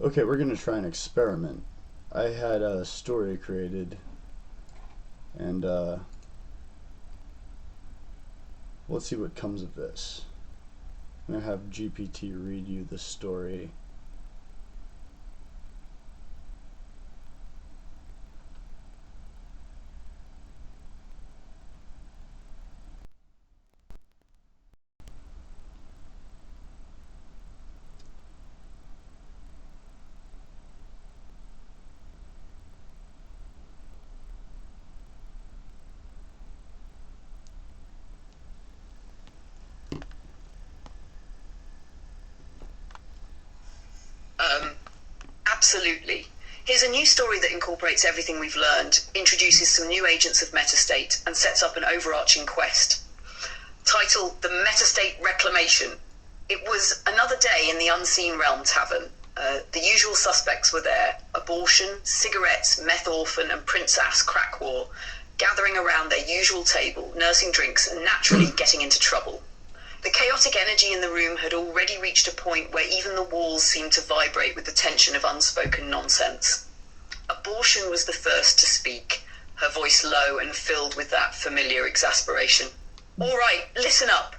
Okay, we're gonna try an experiment. I had a story created, and let's see what comes of this. I'm gonna have GPT read you the story. Absolutely. Here's a new story that incorporates everything we've learned, introduces some new agents of Metastate, and sets up an overarching quest. Titled The Metastate Reclamation. It was another day in the Unseen Realm Tavern. The usual suspects were there: abortion, cigarettes, meth orphan, and Princess Crack War, gathering around their usual table, nursing drinks, and naturally getting into trouble. The chaotic energy in the room had already reached a point where even the walls seemed to vibrate with the tension of unspoken nonsense. Abortion was the first to speak, her voice low and filled with that familiar exasperation. All right, listen up.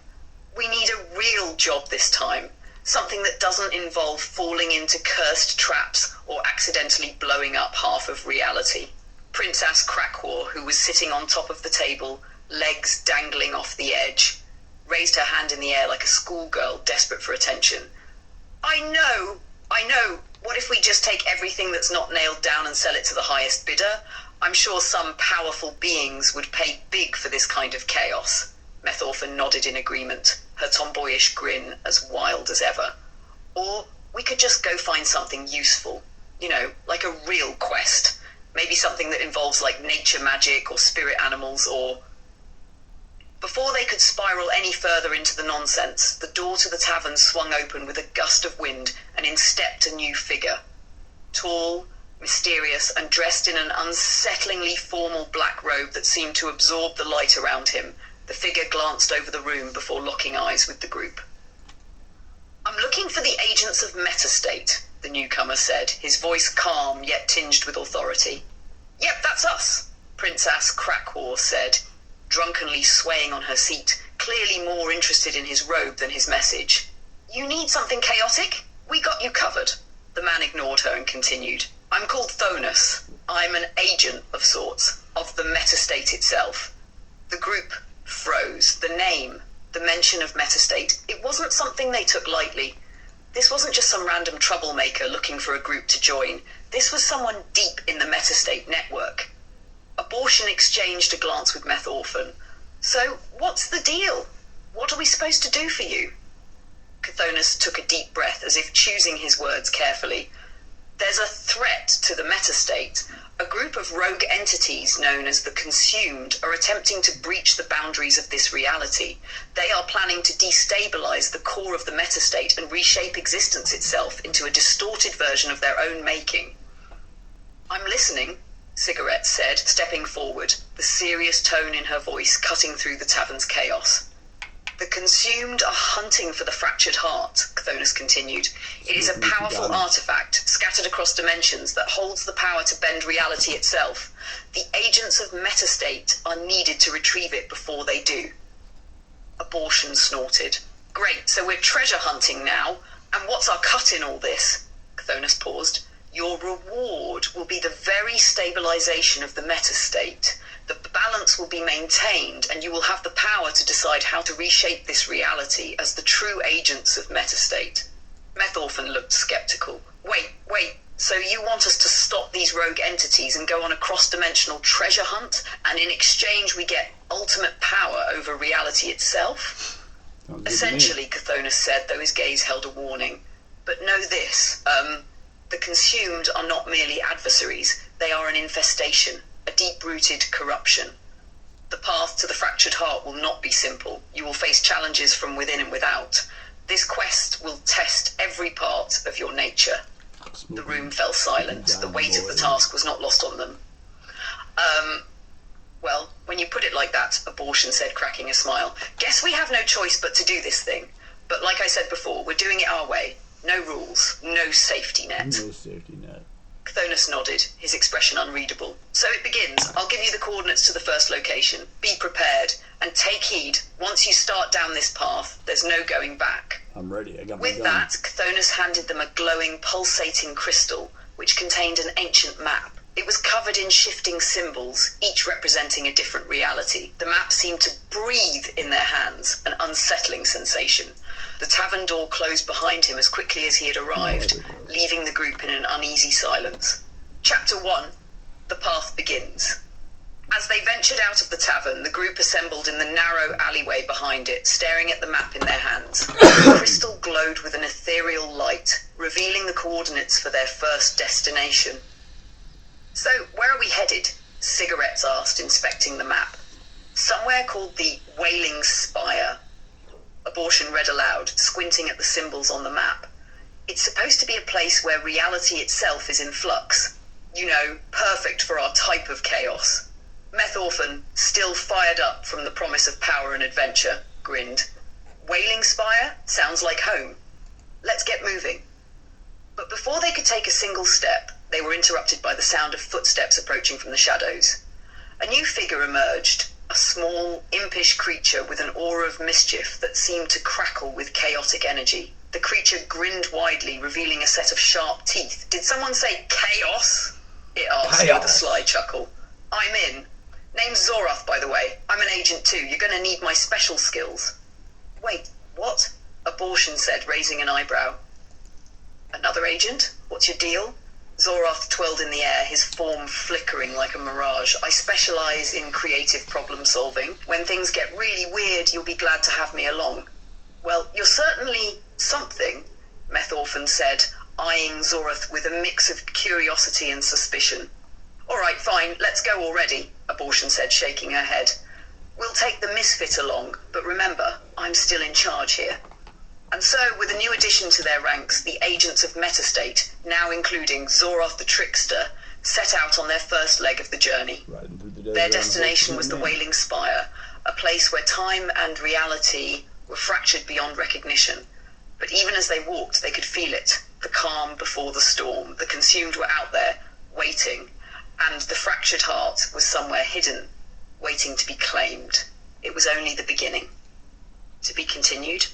We need a real job this time. Something that doesn't involve falling into cursed traps or accidentally blowing up half of reality. Princess Crackwar, who was sitting on top of the table, legs dangling off the edge, raised her hand in the air like a schoolgirl desperate for attention. I know. What if we just take everything that's not nailed down and sell it to the highest bidder? I'm sure some powerful beings would pay big for this kind of chaos. Methorphan nodded in agreement, her tomboyish grin as wild as ever. Or we could just go find something useful. Like a real quest. Maybe something that involves like nature magic or spirit animals or... Before they could spiral any further into the nonsense, the door to the tavern swung open with a gust of wind, and in stepped a new figure. Tall, mysterious, and dressed in an unsettlingly formal black robe that seemed to absorb the light around him, the figure glanced over the room before locking eyes with the group. I'm looking for the agents of Metastate, the newcomer said, his voice calm yet tinged with authority. Yep, that's us, Princess Crackwar said, drunkenly swaying on her seat, clearly more interested in his robe than his message. You need something chaotic? We got you covered. The man ignored her and continued. I'm called Thonus. I'm an agent of sorts, of the Metastate itself. The group froze. The name, the mention of Metastate, it wasn't something they took lightly. This wasn't just some random troublemaker looking for a group to join. This was someone deep in the Metastate network. Abortion exchanged a glance with Meth Orphan. So, what's the deal? What are we supposed to do for you? Chthonus took a deep breath as if choosing his words carefully. There's a threat to the Metastate. A group of rogue entities known as the Consumed are attempting to breach the boundaries of this reality. They are planning to destabilize the core of the Metastate and reshape existence itself into a distorted version of their own making. I'm listening, Cigarette said, stepping forward, the serious tone in her voice cutting through the tavern's chaos. The Consumed are hunting for the fractured heart, Chthonus continued. It is a powerful artifact, scattered across dimensions, that holds the power to bend reality itself. The agents of Metastate are needed to retrieve it before they do. Abortion snorted. Great, so we're treasure hunting now. And what's our cut in all this? Chthonus paused. Your reward will be the very stabilization of the Metastate. The balance will be maintained, and you will have the power to decide how to reshape this reality as the true agents of Metastate. Methorphan looked skeptical. Wait, so you want us to stop these rogue entities and go on a cross-dimensional treasure hunt, and in exchange we get ultimate power over reality itself? Essentially, Chthonus said, though his gaze held a warning. But know this, the Consumed are not merely adversaries, they are an infestation, a deep-rooted corruption. The path to the fractured heart will not be simple. You will face challenges from within and without. This quest will test every part of your nature. The room fell silent. The weight of the task was not lost on them. Well, when you put it like that, Abortion said, cracking a smile, guess we have no choice but to do this thing. But like I said before, we're doing it our way. No rules, no safety net. No safety net. Chthonus nodded, his expression unreadable. So it begins. I'll give you the coordinates to the first location. Be prepared, and take heed. Once you start down this path, there's no going back. I'm ready. I got my With gun. that, Chthonus handed them a glowing, pulsating crystal, which contained an ancient map. It was covered in shifting symbols, each representing a different reality. The map seemed to breathe in their hands, an unsettling sensation. The tavern door closed behind him as quickly as he had arrived, leaving the group in an uneasy silence. Chapter 1. The Path Begins. As they ventured out of the tavern, the group assembled in the narrow alleyway behind it, staring at the map in their hands. The crystal glowed with an ethereal light, revealing the coordinates for their first destination. So, where are we headed? Cigarettes asked, inspecting the map. Somewhere called the Wailing Spire. Abortion read aloud, squinting at the symbols on the map. It's supposed to be a place where reality itself is in flux. You know, perfect for our type of chaos. Meth Orphan, still fired up from the promise of power and adventure, grinned. Wailing Spire? Sounds like home. Let's get moving. But before they could take a single step, they were interrupted by the sound of footsteps approaching from the shadows. A new figure emerged, a small, impish creature with an aura of mischief that seemed to crackle with chaotic energy. The creature grinned widely, revealing a set of sharp teeth. Did someone say chaos? It asked with a sly chuckle. I'm in. Name's Zorath, by the way. I'm an agent too. You're going to need my special skills. Wait, what? Abortion said, raising an eyebrow. Another agent? What's your deal? Zorath twirled in the air, his form flickering like a mirage. I specialize in creative problem solving. When things get really weird, you'll be glad to have me along. Well, you're certainly something, Meth Orphan said, eyeing Zorath with a mix of curiosity and suspicion. All right, fine, let's go already, Abortion said, shaking her head. We'll take the misfit along, but remember, I'm still in charge here. And so, with a new addition to their ranks, the agents of Metastate, now including Zorath the Trickster, set out on their first leg of the journey. Their destination was the Wailing Spire, a place where time and reality were fractured beyond recognition. But even as they walked, they could feel it, the calm before the storm. The consumed were out there, waiting, and the fractured heart was somewhere hidden, waiting to be claimed. It was only the beginning. To be continued.